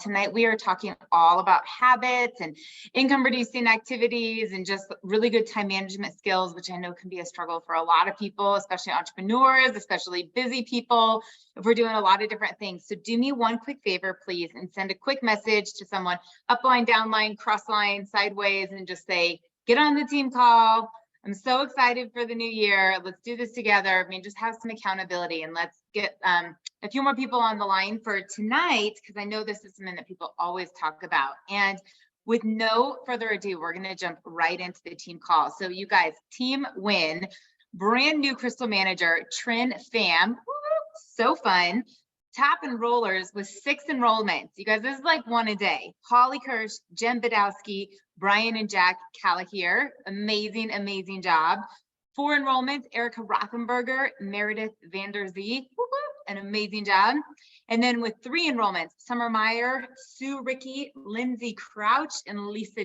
Tonight we are talking all about habits and income producing activities and just really good time management skills, which I know can be a struggle for a lot of people, especially entrepreneurs, especially busy people, if we're doing a lot of different things. So do me one quick favor, please, and send a quick message to someone upline, downline, crossline, sideways, and just say, get on the team call. I'm so excited for the new year. Let's do this together. I mean, just have some accountability, and let's get a few more people on the line for tonight, because I know this is something that people always talk about. And with no further ado, we're going to jump right into the team call. So you guys, team win, brand new Crystal manager, Trin Pham. Woo, so fun. Top enrollers with 6 enrollments. You guys, this is like one a day. Holly Kirsch, Jen Badowski, Brian and Jack Callagher. Amazing, amazing job. 4 enrollments, Erica Rothenberger, Meredith Vanderzee. An amazing job. And then with 3 enrollments, Summer Meyer, Sue Ricky, Lindsay Crouch, and Lisa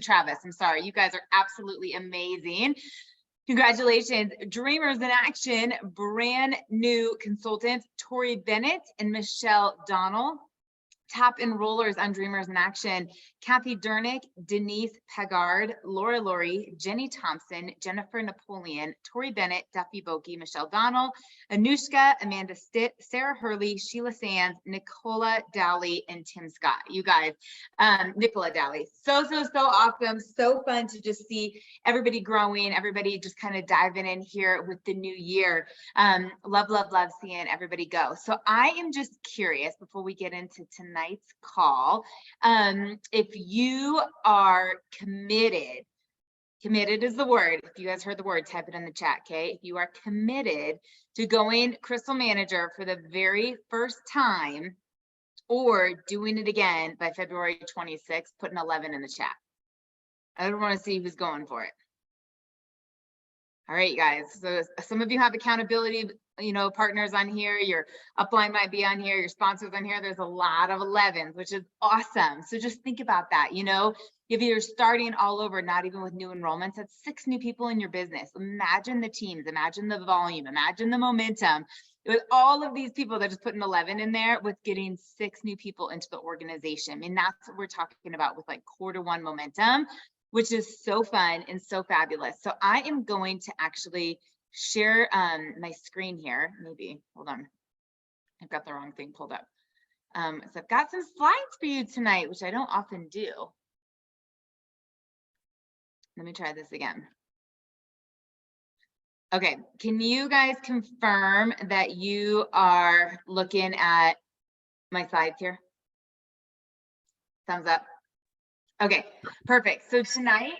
Travis. I'm sorry. You guys are absolutely amazing. Congratulations. Dreamers in Action, brand new consultants, Tori Bennett and Michelle Donnell. Top enrollers on Dreamers in Action, Kathy Dernick, Denise Pegard, Laura Laurie, Jenny Thompson, Jennifer Napoleon, Tori Bennett, Duffy Boki, Michelle Donnell, Anushka, Amanda Stitt, Sarah Hurley, Sheila Sands, Nicola Dowley, and Tim Scott. You guys, Nicola Dowley, so awesome. So fun to just see everybody growing, everybody just kind of diving in here with the new year. Love seeing everybody go. So I am just curious before we get into tonight's call, if you are committed is the word. If you guys heard the word, type it in the chat. Okay, if you are committed to going Crystal Manager for the very first time or doing it again by February 26th, put an 11 in the chat. I don't want to see who's going for it. All right, guys, so some of you have accountability, partners on here, your upline might be on here, your sponsors on here. There's a lot of 11s, which is awesome. So just think about that, if you're starting all over, not even with new enrollments, that's 6 new people in your business. Imagine the teams, imagine the volume, imagine the momentum with all of these people that just put an 11 in there with getting 6 new people into the organization. I mean, that's what we're talking about with like Q1 momentum, which is so fun and so fabulous. So I am going to actually share my screen here. Maybe, hold on. I've got the wrong thing pulled up. So I've got some slides for you tonight, which I don't often do. Let me try this again. Okay, can you guys confirm that you are looking at my slides here? Thumbs up. Okay, perfect. So tonight,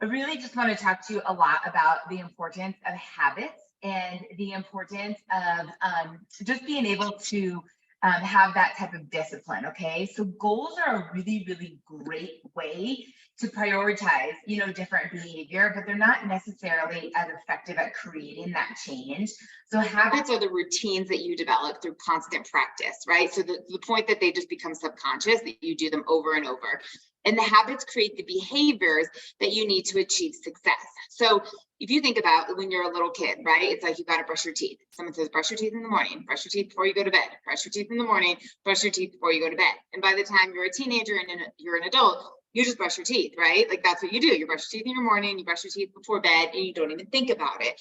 I really just want to talk to you a lot about the importance of habits and the importance of just being able to have that type of discipline, okay? So goals are a really great way to prioritize, different behavior, but they're not necessarily as effective at creating that change. So habits are the routines that you develop through constant practice, right? So the point that they just become subconscious, that you do them over and over. And the habits create the behaviors that you need to achieve success. So if you think about when you're a little kid, right? It's like you got to brush your teeth. Someone says, brush your teeth in the morning, brush your teeth before you go to bed, brush your teeth in the morning, brush your teeth before you go to bed. And by the time you're a teenager and you're an adult, you just brush your teeth, right? Like that's what you do. You brush your teeth in your morning, you brush your teeth before bed, and you don't even think about it.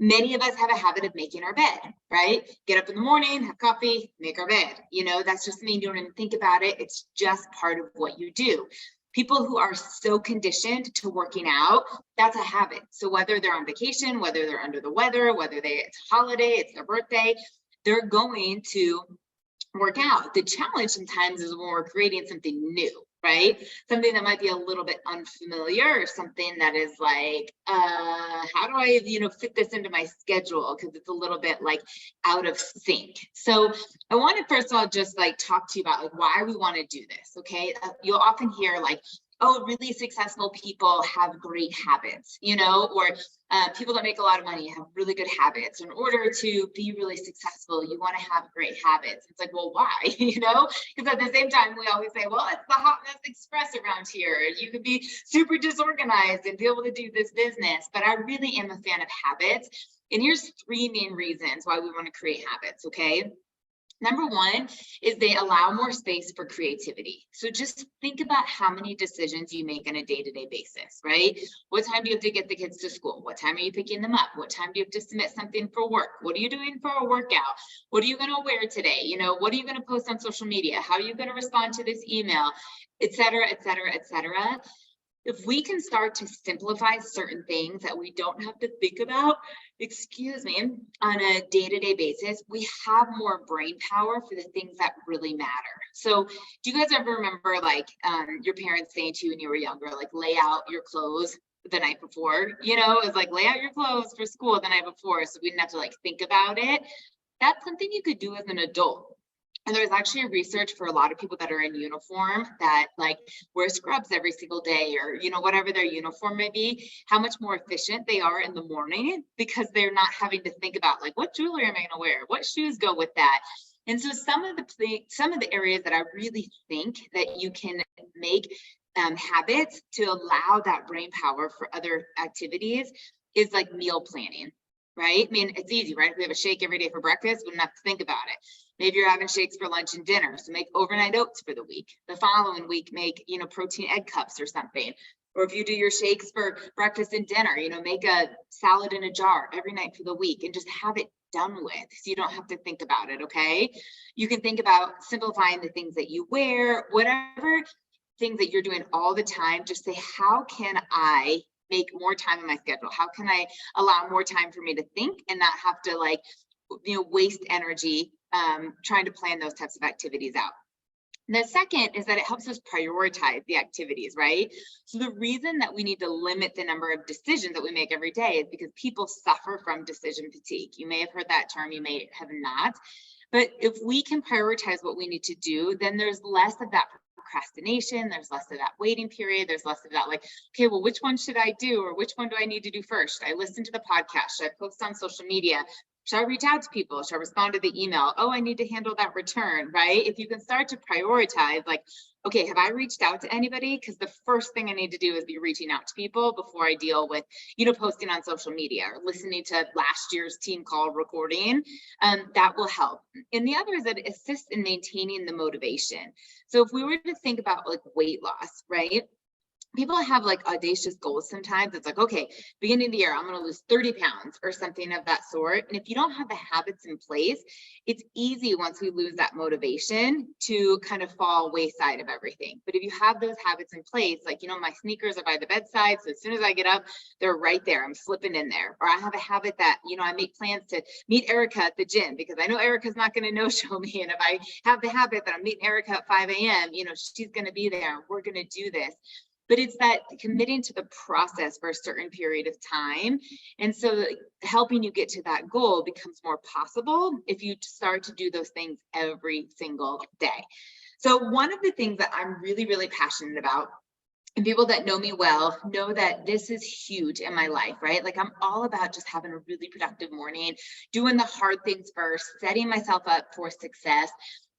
Many of us have a habit of making our bed, right? Get up in the morning, have coffee, make our bed. That's just me. You don't even think about it. It's just part of what you do. People who are so conditioned to working out, that's a habit. So whether they're on vacation, whether they're under the weather, whether it's a holiday, it's their birthday, they're going to work out. The challenge sometimes is when we're creating something new, right? Something that might be a little bit unfamiliar, or something that is like, how do I, fit this into my schedule? Because it's a little bit like out of sync. So I want to first of all just like talk to you about like why we want to do this. Okay, you'll often hear like, oh, really successful people have great habits, or people that make a lot of money have really good habits. In order to be really successful, you want to have great habits. It's like, well, why? Because at the same time, we always say, well, it's the hot mess express around here. You could be super disorganized and be able to do this business. But I really am a fan of habits. And here's 3 main reasons why we want to create habits, okay? Number one is they allow more space for creativity. So just think about how many decisions you make on a day-to-day basis, right? What time do you have to get the kids to school? What time are you picking them up? What time do you have to submit something for work? What are you doing for a workout? What are you going to wear today? What are you going to post on social media? How are you going to respond to this email, et cetera, et cetera, et cetera. If we can start to simplify certain things that we don't have to think about, on a day-to-day basis, we have more brain power for the things that really matter. So do you guys ever remember your parents saying to you when you were younger, like lay out your clothes the night before? It was like lay out your clothes for school the night before so we didn't have to think about it. That's something you could do as an adult. And there's actually research for a lot of people that are in uniform that wear scrubs every single day or, whatever their uniform may be, how much more efficient they are in the morning because they're not having to think about what jewelry am I going to wear? What shoes go with that? And so some of the areas that I really think that you can make habits to allow that brain power for other activities is meal planning, right? I mean, it's easy, right? If we have a shake every day for breakfast, we don't have to think about it. Maybe you're having shakes for lunch and dinner. So make overnight oats for the week. The following week, make, protein egg cups or something. Or if you do your shakes for breakfast and dinner, make a salad in a jar every night for the week and just have it done with. So you don't have to think about it, okay? You can think about simplifying the things that you wear, whatever things that you're doing all the time. Just say, how can I make more time in my schedule? How can I allow more time for me to think and not have to waste energy trying to plan those types of activities out. And the second is that it helps us prioritize the activities, right? So the reason that we need to limit the number of decisions that we make every day is because people suffer from decision fatigue. You may have heard that term, you may have not. But if we can prioritize what we need to do, then there's less of that procrastination, there's less of that waiting period, there's less of that okay, well, which one should I do? Or which one do I need to do first? Should I listen to the podcast? Should I post on social media? Should I reach out to people? Should I respond to the email? Oh, I need to handle that return, right? If you can start to prioritize, okay, have I reached out to anybody? Because the first thing I need to do is be reaching out to people before I deal with, posting on social media or listening to last year's team call recording. That will help. And the other is that it assists in maintaining the motivation. So if we were to think about weight loss, right? People have audacious goals sometimes. It's okay, beginning of the year, I'm going to lose 30 pounds or something of that sort. And if you don't have the habits in place, it's easy once we lose that motivation to kind of fall wayside of everything. But if you have those habits in place, my sneakers are by the bedside. So as soon as I get up, they're right there. I'm slipping in there. Or I have a habit that, I make plans to meet Erica at the gym because I know Erica's not going to no-show me. And if I have the habit that I'm meeting Erica at 5 a.m., she's going to be there. We're going to do this. But it's that committing to the process for a certain period of time. And so helping you get to that goal becomes more possible if you start to do those things every single day. So one of the things that I'm really, really passionate about, and people that know me well know that this is huge in my life, right? I'm all about just having a really productive morning, doing the hard things first, setting myself up for success.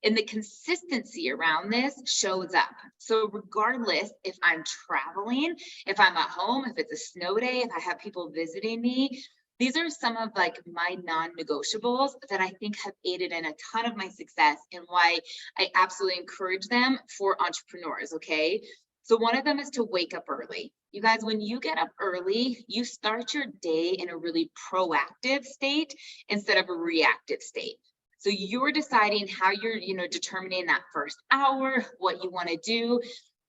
And the consistency around this shows up. So regardless if I'm traveling, if I'm at home, if it's a snow day, if I have people visiting me, these are some of my non-negotiables that I think have aided in a ton of my success and why I absolutely encourage them for entrepreneurs, okay? So one of them is to wake up early. You guys, when you get up early, you start your day in a really proactive state instead of a reactive state. So you're deciding how you're, determining that first hour, what you want to do,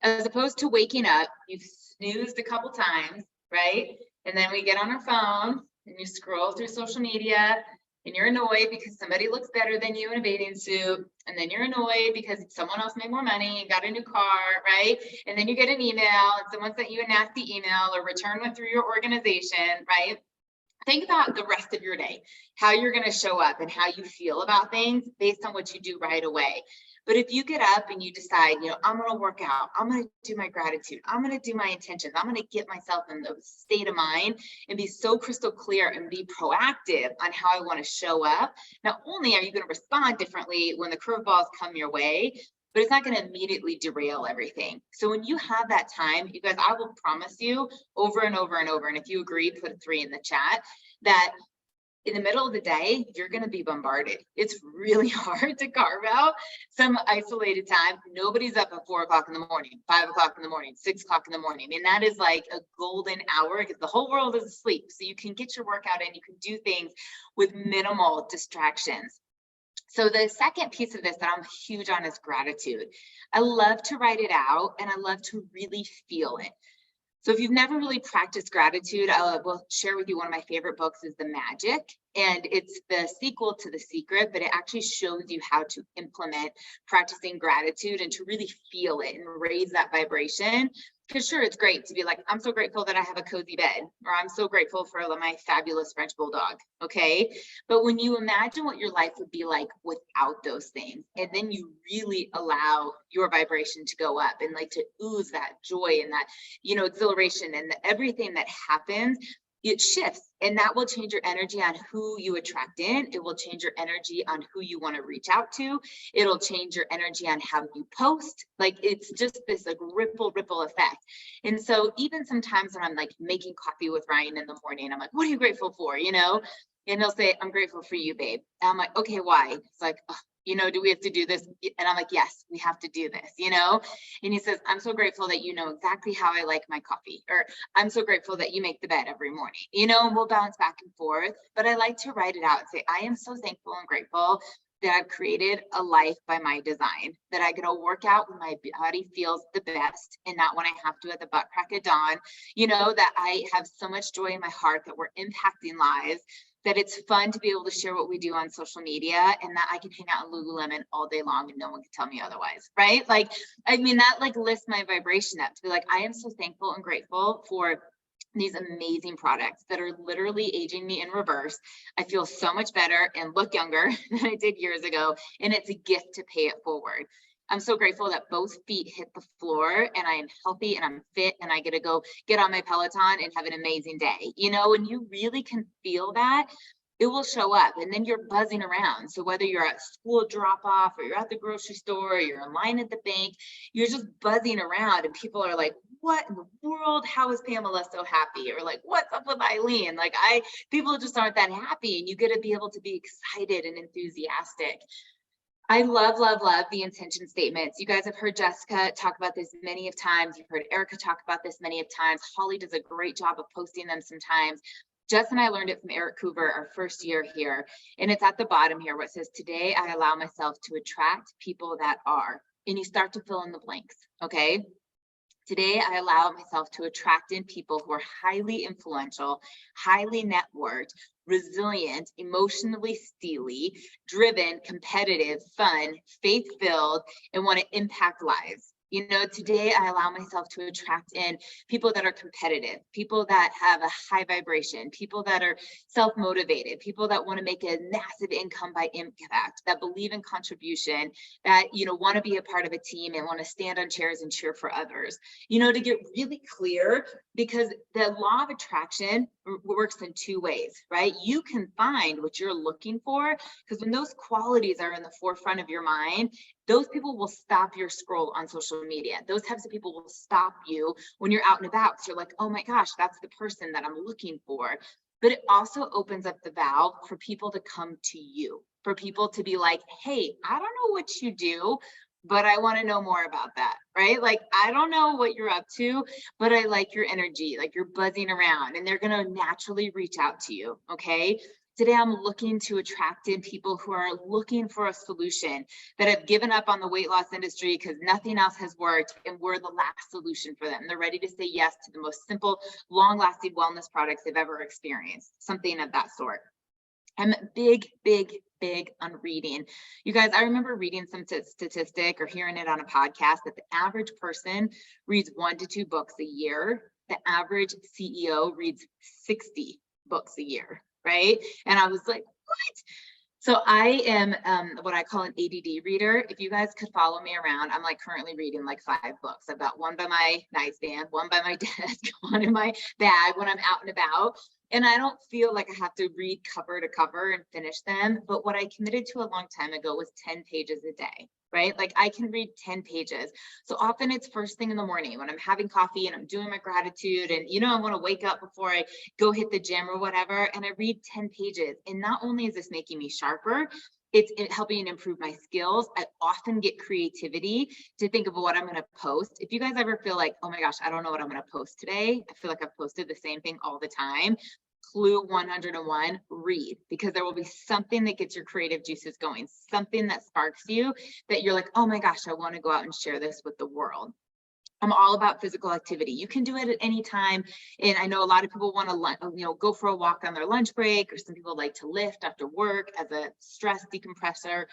as opposed to waking up, you've snoozed a couple times, right? And then we get on our phone and you scroll through social media and you're annoyed because somebody looks better than you in a bathing suit. And then you're annoyed because someone else made more money and got a new car, right? And then you get an email and someone sent you a nasty email or return went through your organization, right? Think about the rest of your day, how you're going to show up and how you feel about things based on what you do right away. But if you get up and you decide, I'm going to work out, I'm going to do my gratitude, I'm going to do my intentions, I'm going to get myself in the state of mind and be so crystal clear and be proactive on how I want to show up. Not only are you going to respond differently when the curveballs come your way, but it's not going to immediately derail everything. So when you have that time, you guys, I will promise you over and over and over, and if you agree, put a 3 in the chat, that in the middle of the day, you're going to be bombarded. It's really hard to carve out some isolated time. Nobody's up at 4 o'clock in the morning, 5 o'clock in the morning, 6 o'clock in the morning. And that is like a golden hour because the whole world is asleep. So you can get your workout in, you can do things with minimal distractions. So the second piece of this that I'm huge on is gratitude. I love to write it out and I love to really feel it. So if you've never really practiced gratitude, I will share with you one of my favorite books is The Magic. And it's the sequel to The Secret, but it actually shows you how to implement practicing gratitude and to really feel it and raise that vibration. Because sure, it's great to be like, I'm so grateful that I have a cozy bed, or I'm so grateful for my fabulous French bulldog. Okay. But when you imagine what your life would be like without those things, and then you really allow your vibration to go up and like to ooze that joy and that, exhilaration and everything that happens, it shifts, and that will change your energy on who you attract in. It will change your energy on who you want to reach out to. It'll change your energy on how you post. Like it's just this like ripple effect. And so even sometimes when I'm like making coffee with Ryan in the morning, I'm like, what are you grateful for? And he'll say, I'm grateful for you, babe. And I'm like, okay, why? It's like, oh, do we have to do this? And I'm like, yes, we have to do this, And he says, I'm so grateful that you know exactly how I like my coffee, or I'm so grateful that you make the bed every morning, and we'll bounce back and forth. But I like to write it out and say, I am so thankful and grateful that I've created a life by my design, that I get to work out when my body feels the best and not when I have to at the butt crack of dawn, that I have so much joy in my heart that we're impacting lives, that it's fun to be able to share what we do on social media, and that I can hang out in Lululemon all day long and no one can tell me otherwise, right? That lifts my vibration up to be like, I am so thankful and grateful for these amazing products that are literally aging me in reverse. I feel so much better and look younger than I did years ago, and it's a gift to pay it forward. I'm so grateful that both feet hit the floor and I am healthy and I'm fit and I get to go get on my Peloton and have an amazing day. When you really can feel that, it will show up, and then you're buzzing around. So whether you're at school drop off or you're at the grocery store or you're in line at the bank, you're just buzzing around and people are like, what in the world? How is Pamela so happy? Or like, what's up with Eileen? People just aren't that happy, and you get to be able to be excited and enthusiastic. I love the intention statements. You guys have heard Jessica talk about this many of times. You've heard Erica talk about this many of times. Holly does a great job of posting them sometimes. Jess and I learned it from Eric Coover our first year here. And it's at the bottom here where it says, today I allow myself to attract people that are, and you start to fill in the blanks, okay? Today, I allow myself to attract in people who are highly influential, highly networked, resilient, emotionally steely, driven, competitive, fun, faith-filled, and want to impact lives. Today I allow myself to attract in people that are competitive, people that have a high vibration, people that are self-motivated, people that want to make a massive income by impact, that believe in contribution, that, want to be a part of a team and want to stand on chairs and cheer for others, to get really clear, because the law of attraction works in two ways, right? You can find what you're looking for, because when those qualities are in the forefront of your mind, those people will stop your scroll on social media. Those types of people will stop you when you're out and about, because you're like, oh my gosh, that's the person that I'm looking for. But it also opens up the valve for people to come to you, for people to be like, hey, I don't know what you do, but I want to know more about that, right? I don't know what you're up to, but I like your energy, like you're buzzing around, and they're going to naturally reach out to you, okay? Today, I'm looking to attract in people who are looking for a solution, that have given up on the weight loss industry because nothing else has worked, and we're the last solution for them. They're ready to say yes to the most simple, long-lasting wellness products they've ever experienced, something of that sort. I'm big on reading. You guys, I remember reading some statistic or hearing it on a podcast that the average person reads 1 to 2 books a year. The average CEO reads 60 books a year, right? And I was like, what? So I am what I call an ADD reader. If you guys could follow me around, I'm currently reading 5 books. I've got one by my nightstand, one by my desk, one in my bag when I'm out and about. And I don't feel like I have to read cover to cover and finish them. But what I committed to a long time ago was 10 pages a day. right? Like I can read 10 pages. So often it's first thing in the morning when I'm having coffee and I'm doing my gratitude and, I want to wake up before I go hit the gym or whatever. And I read 10 pages. And not only is this making me sharper, it's helping improve my skills. I often get creativity to think of what I'm going to post. If you guys ever feel like, oh my gosh, I don't know what I'm going to post today, I feel like I've posted the same thing all the time. Clue 101, read, because there will be something that gets your creative juices going, something that sparks you that you're like, oh my gosh, I want to go out and share this with the world. I'm all about physical activity. You can do it at any time. And I know a lot of people want to, go for a walk on their lunch break, or some people like to lift after work as a stress decompressor.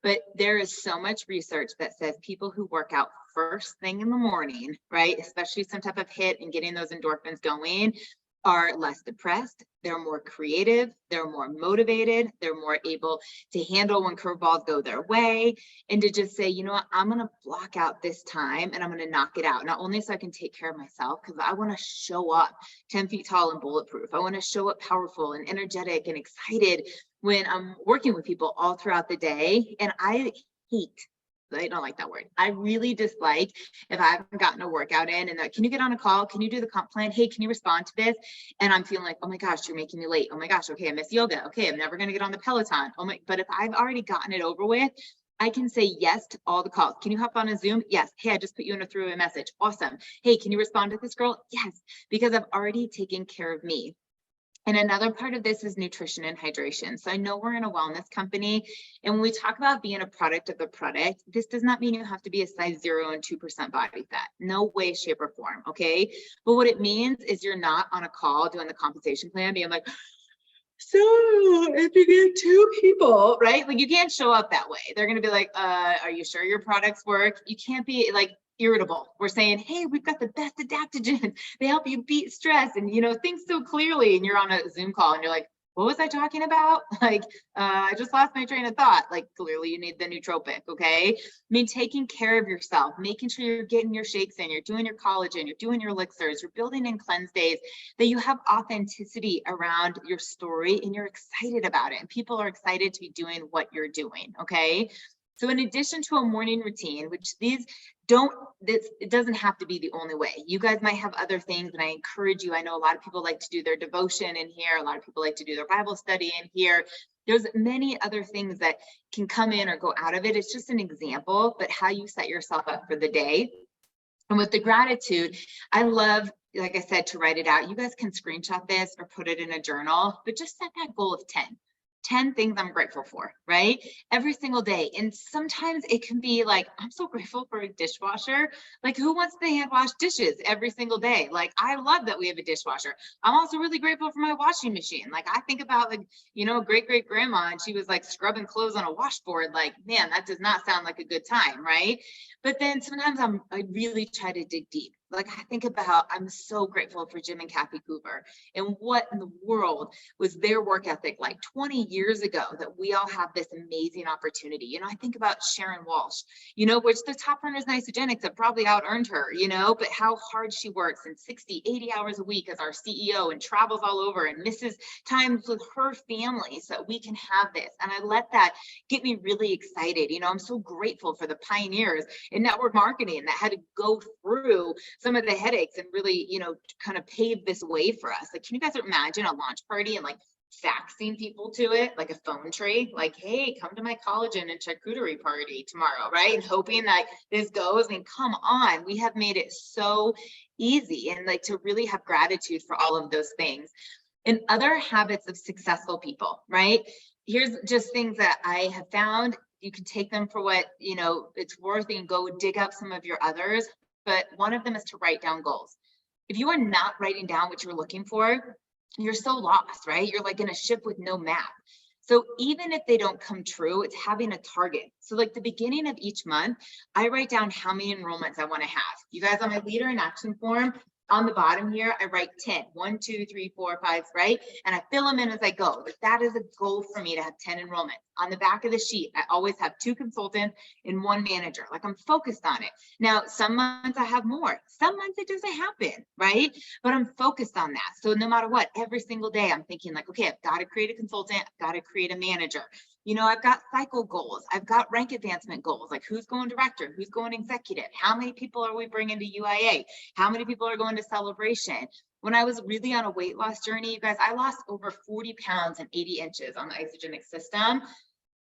But there is so much research that says people who work out first thing in the morning, right, especially some type of HIIT and getting those endorphins going, are less depressed, they're more creative, they're more motivated, they're more able to handle when curveballs go their way, and to just say, you know what, I'm going to block out this time and I'm going to knock it out. Not only so I can take care of myself, because I want to show up 10 feet tall and bulletproof. I want to show up powerful and energetic and excited when I'm working with people all throughout the day. And I don't like that word. I really dislike if I haven't gotten a workout in and can you get on a call? Can you do the comp plan? Hey, can you respond to this? And I'm feeling like, oh my gosh, you're making me late. Oh my gosh. Okay. I miss yoga. Okay. I'm never going to get on the Peloton. But if I've already gotten it over with, I can say yes to all the calls. Can you hop on a Zoom? Yes. Hey, I just put you in a throughway message. Awesome. Hey, can you respond to this girl? Yes. Because I've already taken care of me. And another part of this is nutrition and hydration. So I know we're in a wellness company, and when we talk about being a product of the product, this does not mean you have to be a size 0 and 2% body fat. No way, shape, or form, okay? But what it means is you're not on a call doing the compensation plan being like, so if you get 2 people, right? Like you can't show up that way. They're going to be like, are you sure your products work? You can't be like irritable. We're saying, hey, we've got the best adaptogens. They help you beat stress and, think so clearly. And you're on a Zoom call and you're like, what was I talking about? Like, I just lost my train of thought. Like, clearly you need the nootropic, okay? I mean, taking care of yourself, making sure you're getting your shakes in, you're doing your collagen, you're doing your elixirs, you're building in cleanse days, that you have authenticity around your story and you're excited about it. And people are excited to be doing what you're doing, okay? So in addition to a morning routine, which it doesn't have to be the only way. You guys might have other things, and I encourage you. I know a lot of people like to do their devotion in here. A lot of people like to do their Bible study in here. There's many other things that can come in or go out of it. It's just an example, but how you set yourself up for the day. And with the gratitude, I love, like I said, to write it out. You guys can screenshot this or put it in a journal, but just set that goal of 10 things I'm grateful for, right? Every single day. And sometimes it can be like, I'm so grateful for a dishwasher. Like, who wants to hand wash dishes every single day? Like, I love that we have a dishwasher. I'm also really grateful for my washing machine. Like, I think about great grandma, and she was like scrubbing clothes on a washboard. Like, man, that does not sound like a good time, right? But then sometimes I really try to dig deep. Like, I think about, I'm so grateful for Jim and Kathy Cooper and what in the world was their work ethic like 20 years ago that we all have this amazing opportunity. I think about Sharon Walsh, which the top runners in Isogenics have probably out earned her, but how hard she works and 60, 80 hours a week as our CEO and travels all over and misses times with her family so that we can have this. And I let that get me really excited. I'm so grateful for the pioneers in network marketing that had to go through some of the headaches and really, kind of pave this way for us. Like, can you guys imagine a launch party and like faxing people to it, like a phone tree, like, hey, come to my collagen and charcuterie party tomorrow, right? And hoping that this goes. I mean, come on, we have made it so easy, and like to really have gratitude for all of those things. And other habits of successful people, right? Here's just things that I have found. You can take them for what, it's worth, and go dig up some of your others. But one of them is to write down goals. If you are not writing down what you're looking for, you're so lost, right? You're like in a ship with no map. So even if they don't come true, it's having a target. So like the beginning of each month, I write down how many enrollments I want to have. You guys, on my leader in action form, on the bottom here, I write 10, 1, 2, 3, 4, 5, right? And I fill them in as I go. But that is a goal for me to have 10 enrollments. On the back of the sheet, I always have 2 consultants and 1 manager. Like, I'm focused on it. Now, some months I have more. Some months it doesn't happen, right? But I'm focused on that. So no matter what, every single day I'm thinking like, okay, I've got to create a consultant. I've got to create a manager. I've got cycle goals. I've got rank advancement goals, like who's going director, who's going executive, how many people are we bringing to UIA, how many people are going to celebration. When I was really on a weight loss journey, you guys, I lost over 40 pounds and 80 inches on the isogenic system.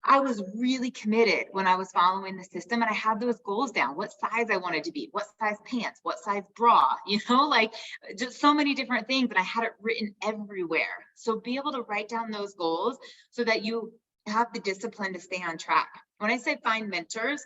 I was really committed when I was following the system, and I had those goals down, what size I wanted to be, what size pants, what size bra, like just so many different things, and I had it written everywhere. So be able to write down those goals so that you have the discipline to stay on track. When I say find mentors,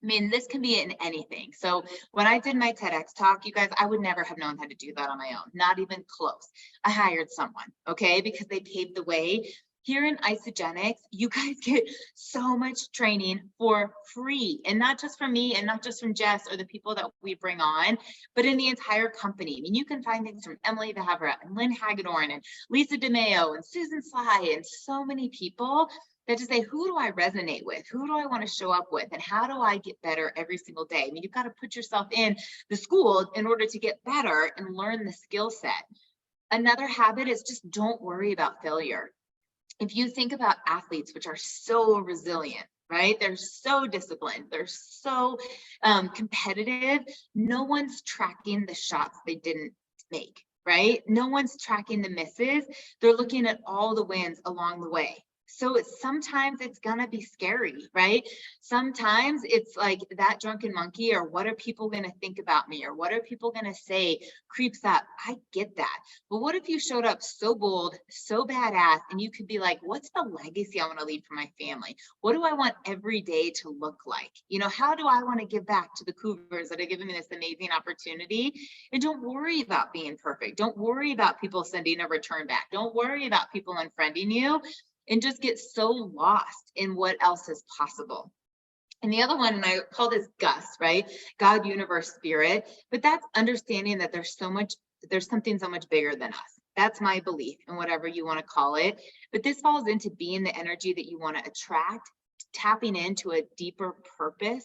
I mean, this can be in anything. So when I did my TEDx talk, you guys, I would never have known how to do that on my own, not even close. I hired someone, okay, because they paved the way. Here in Isogenics, you guys get so much training for free, and not just from me and not just from Jess or the people that we bring on, but in the entire company. I mean, you can find things from Emily Vavra and Lynn Hagedorn and Lisa DeMeo and Susan Sly and so many people that just say, who do I resonate with? Who do I want to show up with? And how do I get better every single day? I mean, you've got to put yourself in the school in order to get better and learn the skill set. Another habit is just don't worry about failure. If you think about athletes, which are so resilient, right? They're so disciplined. They're so competitive. No one's tracking the shots they didn't make, right? No one's tracking the misses. They're looking at all the wins along the way. So sometimes it's gonna be scary, right? Sometimes it's like that drunken monkey, or what are people gonna think about me, or what are people gonna say, creeps up. I get that. But what if you showed up so bold, so badass, and you could be like, what's the legacy I wanna leave for my family? What do I want every day to look like? How do I wanna give back to the Cougars that are giving me this amazing opportunity? And don't worry about being perfect. Don't worry about people sending a return back. Don't worry about people unfriending you. And just get so lost in what else is possible. And the other one, and I call this GUS, right? God, universe, spirit, but that's understanding that there's something so much bigger than us. That's my belief, and whatever you want to call it. But this falls into being the energy that you want to attract, tapping into a deeper purpose,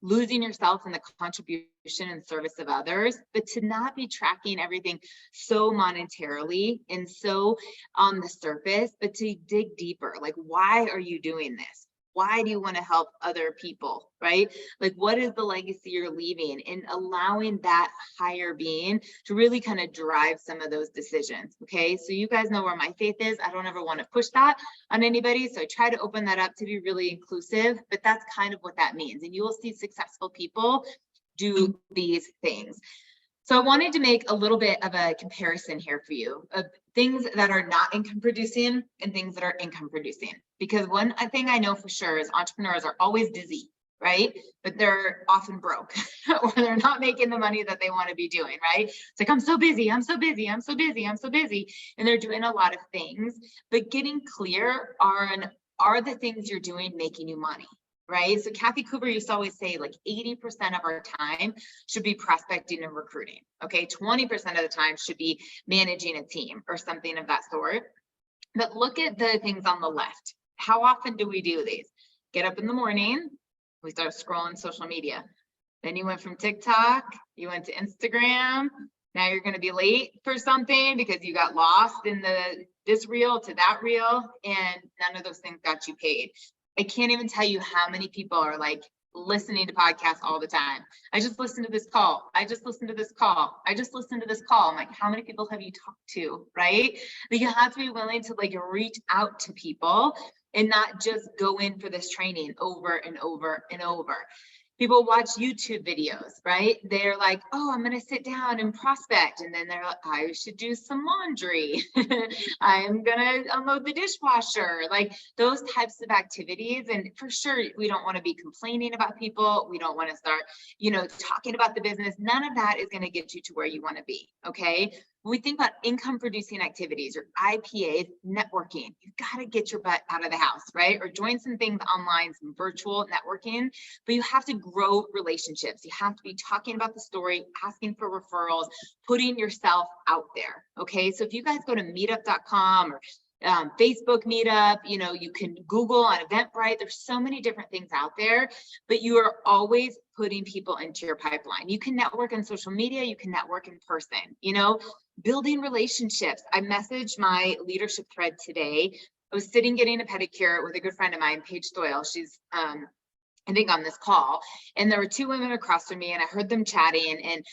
losing yourself in the contribution and service of others, but to not be tracking everything so monetarily and so on the surface, but to dig deeper. Like, why are you doing this? Why do you want to help other people, right? Like, what is the legacy you're leaving? And allowing that higher being to really kind of drive some of those decisions, okay? So you guys know where my faith is. I don't ever want to push that on anybody. So I try to open that up to be really inclusive, but that's kind of what that means. And you will see successful people do these things. So I wanted to make a little bit of a comparison here for you of things that are not income producing and things that are income producing. Because one thing I know for sure is entrepreneurs are always busy, right? But they're often broke or they're not making the money that they want to be doing, right? It's like, I'm so busy, I'm so busy, I'm so busy, I'm so busy. And they're doing a lot of things, but getting clear on, are the things you're doing making you money? Right? So Kathy Cooper used to always say like 80% of our time should be prospecting and recruiting. Okay, 20% of the time should be managing a team or something of that sort. But look at the things on the left. How often do we do these? Get up in the morning, we start scrolling social media. Then you went from TikTok, you went to Instagram. Now you're going to be late for something because you got lost in this reel to that reel, and none of those things got you paid. I can't even tell you how many people are like listening to podcasts all the time. I just listened to this call. I just listened to this call. I just listened to this call. I'm like, how many people have you talked to, right? But you have to be willing to like reach out to people and not just go in for this training over and over and over. People watch YouTube videos, right? They're like, oh, I'm going to sit down and prospect. And then they're like, I should do some laundry. I'm going to unload the dishwasher. Like those types of activities. And for sure, we don't want to be complaining about people. We don't want to start, talking about the business. None of that is going to get you to where you want to be. Okay. When we think about income producing activities or IPAs, networking, you've got to get your butt out of the house, right? Or join some things online, some virtual networking, but you have to grow relationships. You have to be talking about the story, asking for referrals, putting yourself out there. Okay. So if you guys go to meetup.com or Facebook meetup, you can Google on Eventbrite. There's so many different things out there, but you are always putting people into your pipeline. You can network on social media, you can network in person, building relationships. I messaged my leadership thread today I was sitting getting a pedicure with a good friend of mine, Paige Doyle. She's I think on this call, and there were two women across from me, and I heard them chatting, and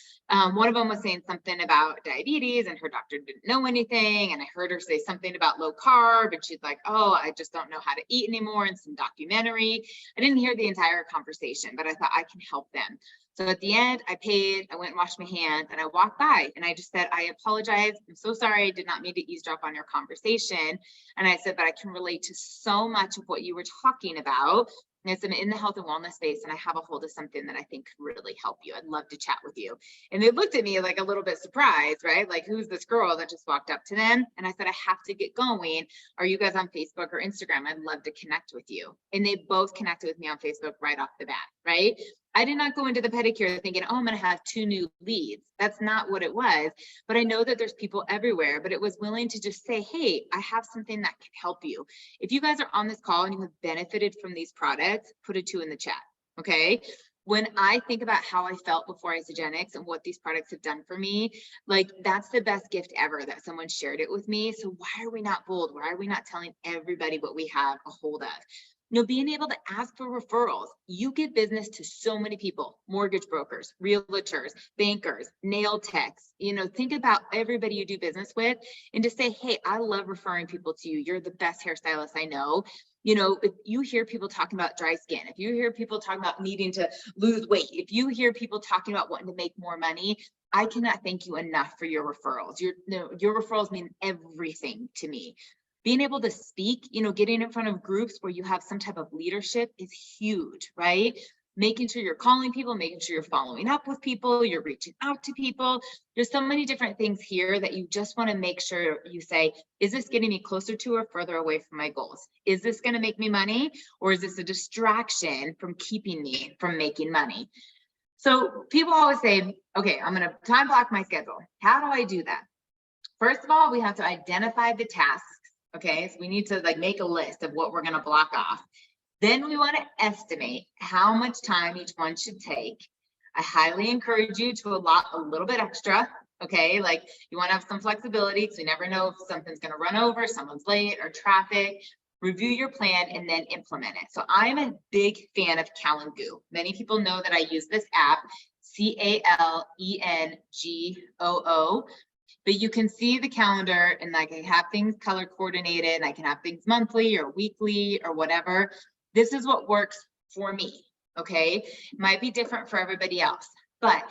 one of them was saying something about diabetes, and her doctor didn't know anything, and I heard her say something about low carb, and she's like, oh, I just don't know how to eat anymore, in some documentary. I didn't hear the entire conversation, but I thought I can help them. So at the end, I paid, I went and washed my hands, and I walked by, and I just said, I apologize, I'm so sorry, I did not mean to eavesdrop on your conversation. And I said, but I can relate to so much of what you were talking about. And I said, I'm in the health and wellness space, and I have a hold of something that I think could really help you. I'd love to chat with you. And they looked at me like a little bit surprised, right? Like, who's this girl that just walked up to them? And I said, I have to get going. Are you guys on Facebook or Instagram? I'd love to connect with you. And they both connected with me on Facebook right off the bat, right? I did not go into the pedicure thinking, oh, I'm going to have 2 new leads. That's not what it was. But I know that there's people everywhere, but it was willing to just say, hey, I have something that can help you. If you guys are on this call and you have benefited from these products, put a 2 in the chat. Okay. When I think about how I felt before Isagenix and what these products have done for me, like, that's the best gift ever that someone shared it with me. So why are we not bold? Why are we not telling everybody what we have a hold of? Being able to ask for referrals. You give business to so many people: mortgage brokers, realtors, bankers, nail techs. Think about everybody you do business with, and to say, hey, I love referring people to you. You're the best hairstylist I know. If you hear people talking about dry skin, if you hear people talking about needing to lose weight, if you hear people talking about wanting to make more money, I cannot thank you enough for your referrals. Your referrals mean everything to me. Being able to speak, getting in front of groups where you have some type of leadership is huge, right? Making sure you're calling people, making sure you're following up with people, you're reaching out to people. There's so many different things here that you just want to make sure you say, is this getting me closer to or further away from my goals? Is this going to make me money, or is this a distraction from keeping me from making money? So people always say, okay, I'm going to time block my schedule. How do I do that? First of all, we have to identify the tasks. Okay, so we need to make a list of what we're going to block off. Then we want to estimate how much time each one should take. I highly encourage you to allot a little bit extra. Okay, you want to have some flexibility, because you never know if something's going to run over, someone's late, or traffic. Review your plan and then implement it. So I'm a big fan of Calendgoo. Many people know that I use this app, CALENGOO. But you can see the calendar, and I can have things color coordinated, and I can have things monthly or weekly or whatever. This is what works for me. Okay. It might be different for everybody else, but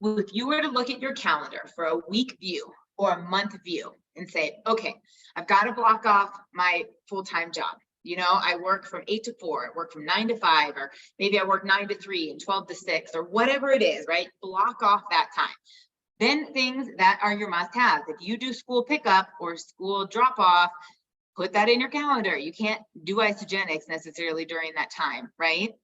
if you were to look at your calendar for a week view or a month view and say, okay, I've got to block off my full-time job. I work from 8 to 4, I work from 9 to 5, or maybe I work 9 to 3 and 12 to 6, or whatever it is, right? Block off that time. Then things that are your must-haves. If you do school pickup or school drop-off, put that in your calendar. You can't do Isagenix necessarily during that time, right?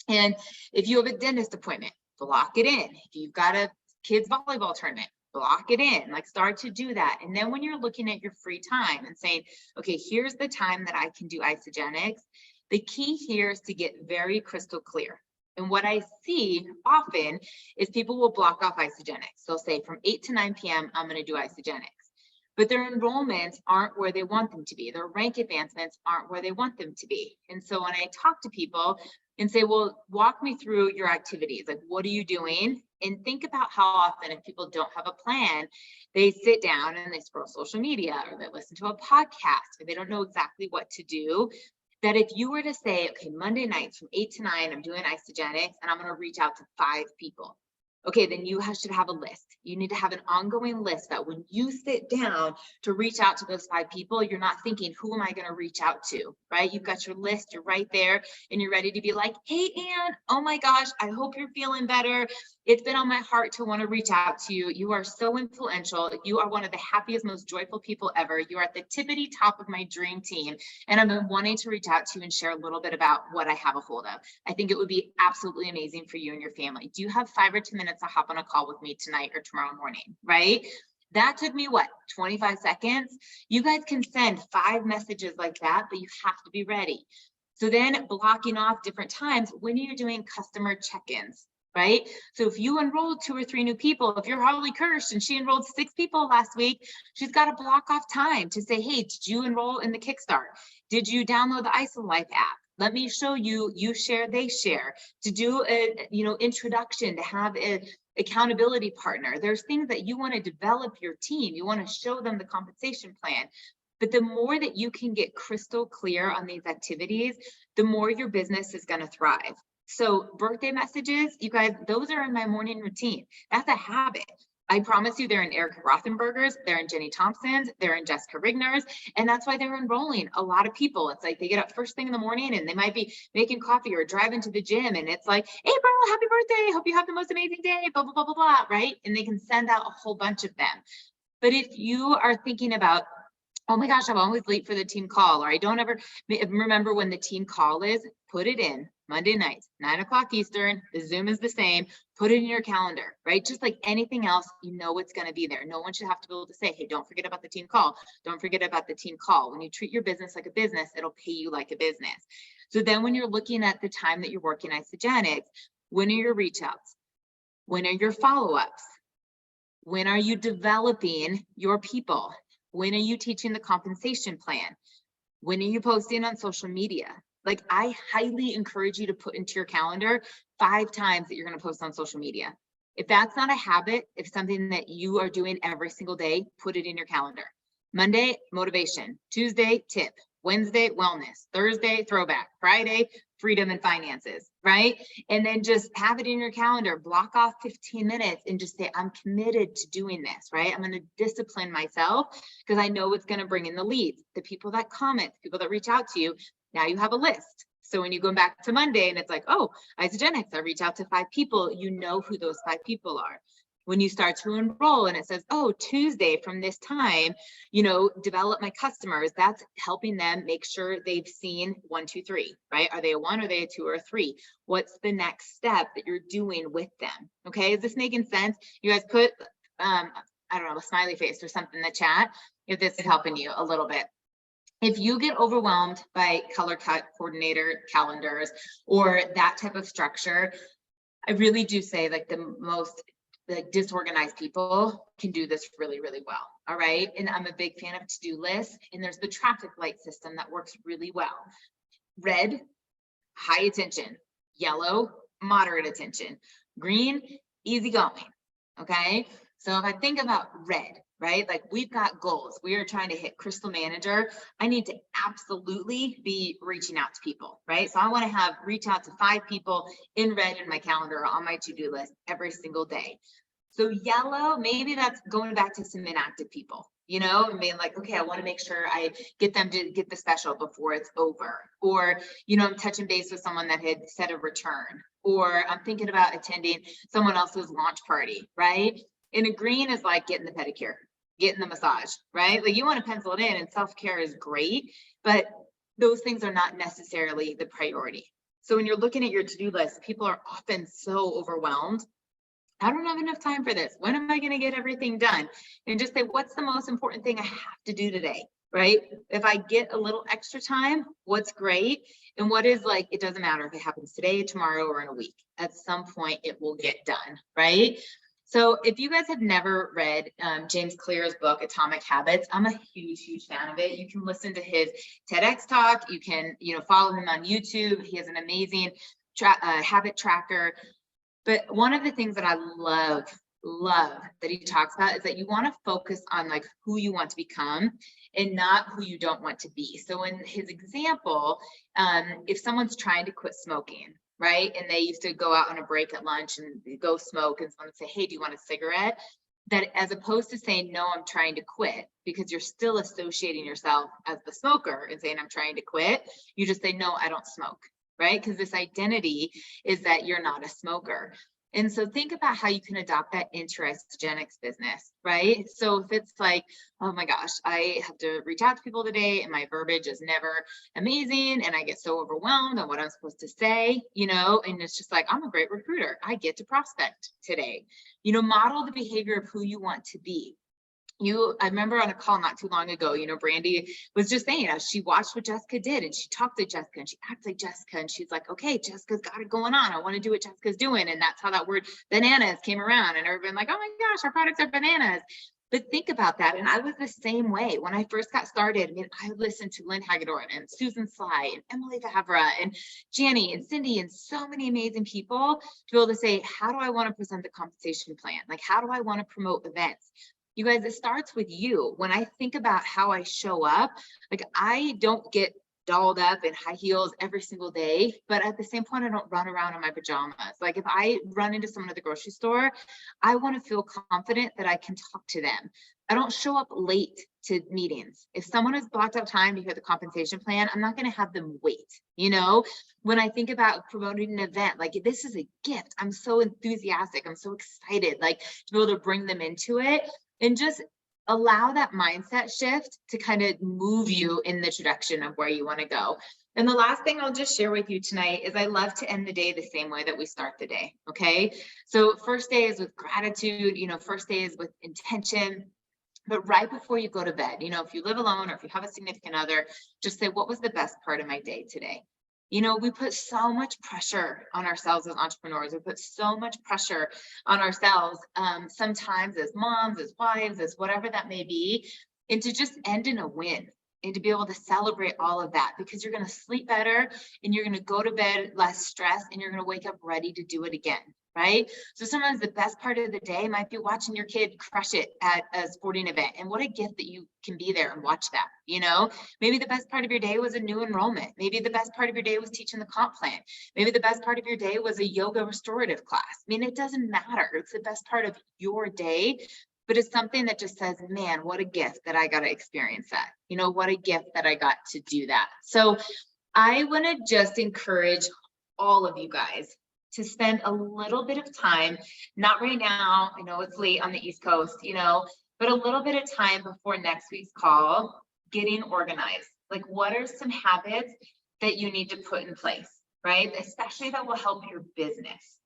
And if you have a dentist appointment, block it in. If you've got a kids volleyball tournament, block it in. Start to do that. And then when you're looking at your free time and saying, okay, here's the time that I can do Isagenix, the key here is to get very crystal clear. And what I see often is people will block off Isagenix. They'll say from 8 to 9 p.m., I'm going to do Isagenix. But their enrollments aren't where they want them to be. Their rank advancements aren't where they want them to be. And so when I talk to people and say, well, walk me through your activities. What are you doing? And think about how often, if people don't have a plan, they sit down and they scroll social media, or they listen to a podcast, or they don't know exactly what to do. That if you were to say, okay, Monday nights from 8 to 9, I'm doing Isagenix, and I'm going to reach out to 5 people. Okay, then you should have a list. You need to have an ongoing list that when you sit down to reach out to those 5 people, you're not thinking, who am I going to reach out to, right? You've got your list, you're right there, and you're ready to be like, hey, Ann, oh my gosh, I hope you're feeling better. It's been on my heart to want to reach out to you. You are so influential. You are one of the happiest, most joyful people ever. You are at the tippity top of my dream team. And I've been wanting to reach out to you and share a little bit about what I have a hold of. I think it would be absolutely amazing for you and your family. Do you have 5 or 10 minutes to hop on a call with me tonight or tomorrow morning, right? That took me, 25 seconds? You guys can send 5 messages like that, but you have to be ready. So then blocking off different times when you're doing customer check-ins. right? So if you enrolled 2 or 3 new people, if you're Holly Kirsch and she enrolled 6 people last week, she's got to block off time to say, hey, did you enroll in the Kickstart? Did you download the IsoLife app? Let me show you, you share, they share, to do a, introduction, to have a accountability partner. There's things that you want to develop your team. You want to show them the compensation plan. But the more that you can get crystal clear on these activities, the more your business is going to thrive. So birthday messages, you guys, those are in my morning routine. That's a habit. I promise you, they're in Erica Rothenberger's, they're in Jenny Thompson's, they're in Jessica Rigner's, and that's why they're enrolling a lot of people. It's like they get up first thing in the morning and they might be making coffee or driving to the gym, and it's like, April, happy birthday, hope you have the most amazing day, blah, blah, blah, blah, blah, right? And they can send out a whole bunch of them. But if you are thinking about, oh my gosh, I'm always late for the team call, or I don't ever remember when the team call is, put it in Monday nights, 9 o'clock Eastern. The Zoom is the same. Put it in your calendar, right? Just like anything else, you know it's going to be there. No one should have to be able to say, hey, don't forget about the team call. Don't forget about the team call. When you treat your business like a business, it'll pay you like a business. So then when you're looking at the time that you're working Isagenix, when are your reach outs? When are your follow-ups? When are you developing your people? When are you teaching the compensation plan? When are you posting on social media? Like, I highly encourage you to put into your calendar 5 times that you're going to post on social media. If that's not a habit, if something that you are doing every single day, put it in your calendar. Monday, motivation. Tuesday, tip. Wednesday, wellness. Thursday, throwback. Friday, freedom and finances, right? And then just have it in your calendar, block off 15 minutes and just say, I'm committed to doing this, right? I'm going to discipline myself because I know it's going to bring in the leads, the people that comment, the people that reach out to you. Now you have a list. So when you go back to Monday and it's like, oh, Isagenix, I reach out to 5 people, you know who those 5 people are. When you start to enroll and it says, oh, Tuesday from this time, develop my customers, that's helping them make sure they've seen 1, 2, 3, right? Are they a 1, are they a 2, or a 3? What's the next step that you're doing with them? Okay, is this making sense? You guys put, I don't know, a smiley face or something in the chat if this is helping you a little bit. If you get overwhelmed by color cut coordinator calendars or that type of structure, I really do say like the disorganized people can do this really, really well. All right. And I'm a big fan of to-do lists. And there's the traffic light system that works really well. Red, high attention. Yellow, moderate attention. Green, easy going. Okay. So if I think about red, right? Like we've got goals. We are trying to hit Crystal Manager. I need to absolutely be reaching out to people, right? So I want to reach out to 5 people in red in my calendar on my to-do list every single day. So yellow, maybe that's going back to some inactive people, and being like, okay, I want to make sure I get them to get the special before it's over. Or, I'm touching base with someone that had set a return, or I'm thinking about attending someone else's launch party, right? And a green is like getting the pedicure, getting the massage, right? Like you want to pencil it in, and self-care is great, but those things are not necessarily the priority. So when you're looking at your to-do list, people are often so overwhelmed. I don't have enough time for this. When am I going to get everything done? And just say, what's the most important thing I have to do today, right? If I get a little extra time, what's great? And what is like, it doesn't matter if it happens today, tomorrow, or in a week. At some point, it will get done, right? So if you guys have never read James Clear's book, Atomic Habits, I'm a huge, huge fan of it. You can listen to his TEDx talk. You can, follow him on YouTube. He has an amazing habit tracker. But one of the things that I love that he talks about is that you want to focus on like who you want to become and not who you don't want to be. So in his example, if someone's trying to quit smoking, right? And they used to go out on a break at lunch and go smoke, and someone would say, hey, do you want a cigarette? That as opposed to saying, no, I'm trying to quit, because you're still associating yourself as the smoker and saying, I'm trying to quit. You just say, no, I don't smoke, right? Because this identity is that you're not a smoker. And so think about how you can adopt that into your Isagenix business, right? So if it's like, oh my gosh, I have to reach out to people today and my verbiage is never amazing and I get so overwhelmed on what I'm supposed to say, and it's just like, I'm a great recruiter. I get to prospect today. Model the behavior of who you want to be. I remember on a call not too long ago, Brandy was just saying, she watched what Jessica did and she talked to Jessica and she acts like Jessica. And she's like, okay, Jessica's got it going on. I want to do what Jessica's doing. And that's how that word bananas came around. And everyone like, oh my gosh, our products are bananas. But think about that. And I was the same way when I first got started. I mean, I listened to Lynn Hagedorn and Susan Sly and Emily Favre and Janny and Cindy and so many amazing people to be able to say, how do I want to present the compensation plan? Like, how do I want to promote events? You guys, it starts with you. When I think about how I show up, like I don't get dolled up in high heels every single day, but at the same point, I don't run around in my pajamas. Like if I run into someone at the grocery store, I want to feel confident that I can talk to them. I don't show up late to meetings. If someone has blocked out time to hear the compensation plan, I'm not going to have them wait. When I think about promoting an event, like this is a gift. I'm so enthusiastic. I'm so excited, like to be able to bring them into it. And just allow that mindset shift to kind of move you in the direction of where you want to go. And the last thing I'll just share with you tonight is I love to end the day the same way that we start the day. Okay. So first day is with gratitude, first day is with intention. But right before you go to bed, if you live alone or if you have a significant other, just say, what was the best part of my day today? We put so much pressure on ourselves as entrepreneurs. We put so much pressure on ourselves, sometimes as moms, as wives, as whatever that may be, and to just end in a win and to be able to celebrate all of that because you're going to sleep better and you're going to go to bed less stressed and you're going to wake up ready to do it again. Right? So sometimes the best part of the day might be watching your kid crush it at a sporting event. And what a gift that you can be there and watch that, maybe the best part of your day was a new enrollment. Maybe the best part of your day was teaching the comp plan. Maybe the best part of your day was a yoga restorative class. I mean, it doesn't matter. It's the best part of your day, but it's something that just says, man, what a gift that I got to experience that, what a gift that I got to do that. So I want to just encourage all of you guys to spend a little bit of time, not right now, I know it's late on the East Coast, but a little bit of time before next week's call, getting organized. Like what are some habits that you need to put in place, right? Especially that will help your business.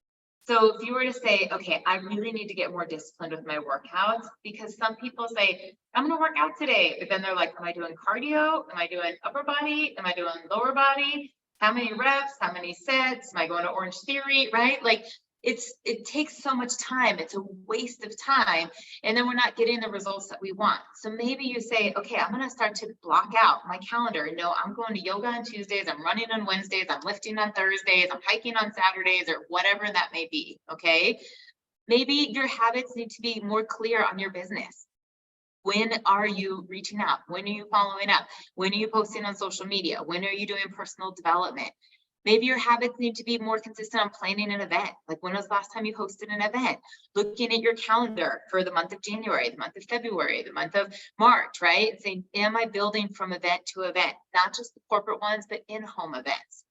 So if you were to say, okay, I really need to get more disciplined with my workouts, because some people say, I'm going to work out today, but then they're like, am I doing cardio? Am I doing upper body? Am I doing lower body? How many reps, how many sets, am I going to Orange Theory, right? Like it takes so much time. It's a waste of time. And then we're not getting the results that we want. So maybe you say, okay, I'm going to start to block out my calendar. No, I'm going to yoga on Tuesdays. I'm running on Wednesdays. I'm lifting on Thursdays. I'm hiking on Saturdays or whatever that may be. Okay. Maybe your habits need to be more clear on your business. When are you reaching out? When are you following up? When are you posting on social media? When are you doing personal development? Maybe your habits need to be more consistent on planning an event. Like when was the last time you hosted an event? Looking at your calendar for the month of January, the month of February, the month of March, right? Saying, am I building from event to event? Not just the corporate ones, but in-home events.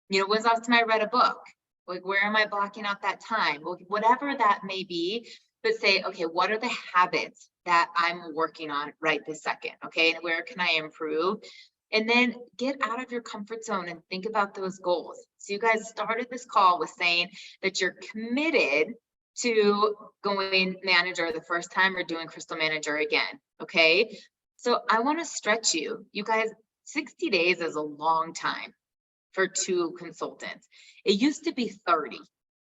When's the last time I read a book? Like, where am I blocking out that time? Well, whatever that may be, but say, okay, what are the habits that I'm working on right this second? Okay, and where can I improve? And then get out of your comfort zone and think about those goals. So you guys started this call with saying that you're committed to going manager the first time or doing crystal manager again. Okay, so I want to stretch you. You guys, 60 days is a long time for 2 consultants. It used to be 30,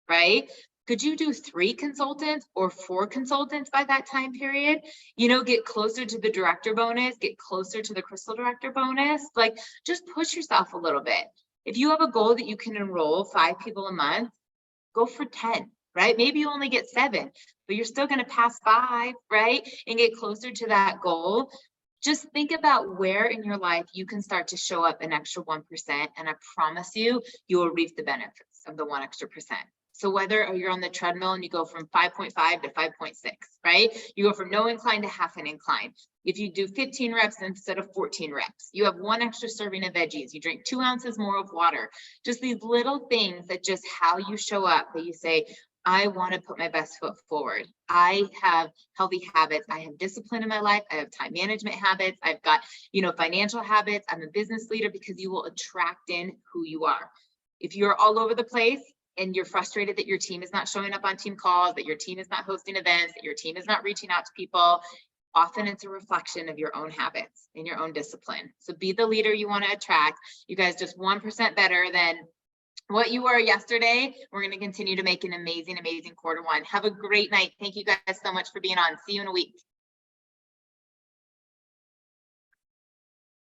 right? Could you do 3 consultants or 4 consultants by that time period? Get closer to the director bonus, get closer to the crystal director bonus. Like, just push yourself a little bit. If you have a goal that you can enroll 5 people a month, go for 10, right? Maybe you only get 7, but you're still going to pass 5, right? And get closer to that goal. Just think about where in your life you can start to show up an extra 1%. And I promise you, you will reap the benefits of the 1 extra percent. So whether you're on the treadmill and you go from 5.5 to 5.6, right? You go from no incline to half an incline. If you do 15 reps instead of 14 reps, you have 1 extra serving of veggies. You drink 2 ounces more of water. Just these little things that just how you show up, that you say, I want to put my best foot forward. I have healthy habits. I have discipline in my life. I have time management habits. I've got, financial habits. I'm a business leader, because you will attract in who you are. If you're all over the place, and you're frustrated that your team is not showing up on team calls, that your team is not hosting events, that your team is not reaching out to people, often it's a reflection of your own habits and your own discipline. So be the leader you want to attract. You guys just 1% better than what you were yesterday. We're going to continue to make an amazing, amazing quarter one. Have a great night. Thank you guys so much for being on. See you in a week.